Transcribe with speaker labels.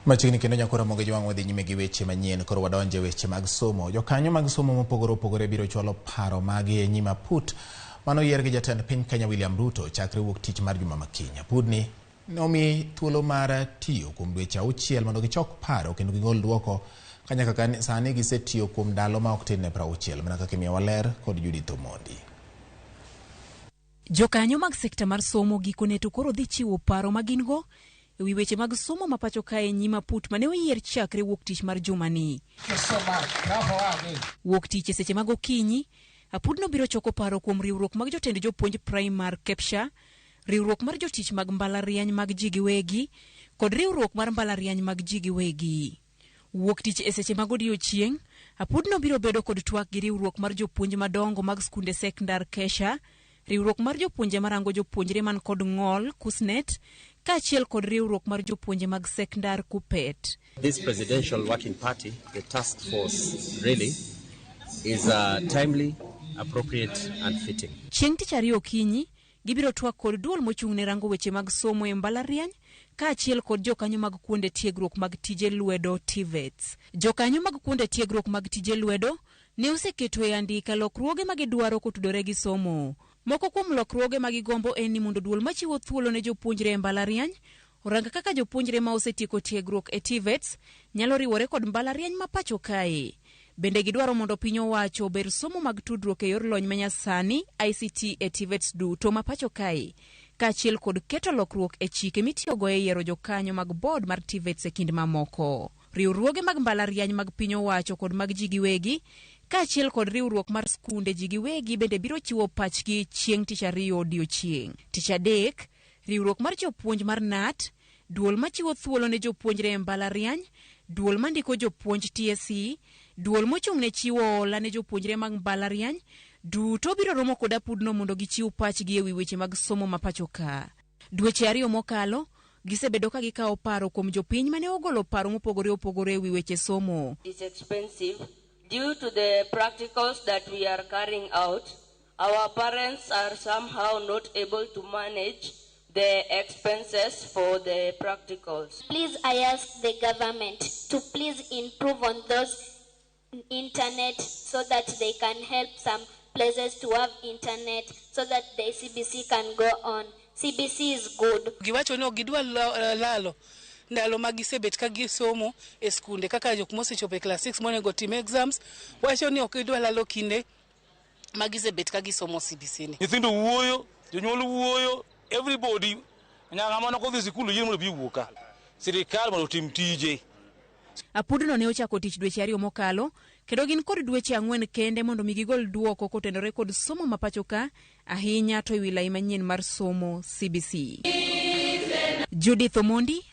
Speaker 1: Machiegni kendo nyako Ramogi jwang' wadhi nyime gi weche manyien koro wadonje weche mag somo. Jokanyo mag somo mopogore opogore biro chwalo paro magi e nyim Aput mano yier gi jatend piny Kenya William Ruto chakre wuok tich mar juma makiny. Aput ni nomi thuolo mar tiyo kuom dweche 6 mondo gichok paro kendo gigol duoko kanyaka sani gisetiyo kuom ndalo ma ok tin ne 60 mana kaka miyo waler kod Judith Omondi.
Speaker 2: Jokanyo mag sekta mar somo gikone to koro dhi chiwo paro magingo ewi weche mag somo mapacho kae nyim Aput mane oyier chakre wuok tich mar juma ni. Wuok tich seche mag okinyi, Aput no biro choko paro kuom riwruok mag jotend jopuonj primar Kepsha, riwruok mar jotich mag mbalariany mag ji giwegi kod riwruok mar mbalariany mag ji giwegi. Wuok tich seche mag odiechieng', Aput no biro bedo kod twak gi riwruok mar jopuonj madongo mag skunde sekndar Kesha, riwruok mar jopuonje marango jopuonjre man kod ng'ol Kusnet, kaachiel kod riwruok mar jopuonje mag sekndar Kupet.
Speaker 3: This presidential working party, the task force, really is timely, appropriate and fitting.
Speaker 2: Chieng' tich ariyo okinyi, gibiro twak kod duol mochung' ne rango weche mag somo e mbalariany, kaachiel kod jokanyo mag kuonde tiegruok mag tije lwedo TVETs. Jokanyo mag kuonde tiegruok mag tije lwedo ne oseketo e andika lokruoge ma gidwaro kotudore gi somo. Moko kuom lokruoge ma gigombo en ni mondo duol machiwo thuolo ne jopuonjre e mbalariany oranga kaka jopuonjre ma osetieko tiegruok e TVETs nyalo riwore kod mbalariany ma pacho kae. Bende gidwaro mondo piny owacho ber somo mag tudruok e yor lony manyasani ICT e TVETs duto ma pacho kae, kaachiel kod keto lokruok e chike mitiyogo e yiero jokanyo mag board mar TVETs e kind mamoko. Riwruoge mag mbalariany mag piny owacho kod mag ji giwegi kaachiel kod riwruok mar skunde ji giwegi bende biro chiwo pachgi chieng' tich ariyo odiechieng'. Tich adek, riwruok mar jopuonj mar NAT, duol machiwo thuolo ne jopuonjre e mbalariany, duol mandiko jopuonj TSC, duol mochung' ne chiwo hola ne jopuonjre mag mbalariany, duto biro romo kod Aput no mondo gichiw pachgi ewi weche mag somo mapacho ka. Dweche ariyo mokalo, gisebedo ka gikawo paro kuom jopiny mane ogolo paro mopogore opogore ewi weche somo.
Speaker 4: It's expensive. Due to the practicals that we are carrying out, our parents are somehow not able to manage the expenses for the practicals.
Speaker 5: Please, I ask the government to please improve on those internet so that they can help some places to have internet so that the CBC can go on. CBC is good.
Speaker 6: Giwacho no gidwa lalo ndalo magisebet ka gisomo e skunde kaka jok mosechopo e class 6 monego tim exams, wacho ni ok idwa lalo kinde magisebet ka gisomo CBC ni.
Speaker 7: Nyithindo wuoyo, jonyuol wuoyo, everybody nyaka mana kodhi sikul yien mondo bi wuoka. Sirikal mondo tim tije.
Speaker 2: Aput no ne ochako tich dweche ariyo mokalo, kendo gin kod dweche 4 kende mondo migigol duoko kotenore kod somo mapacho ka, ahinya to wilaya manyien mar somo CBC. Judith Omondi.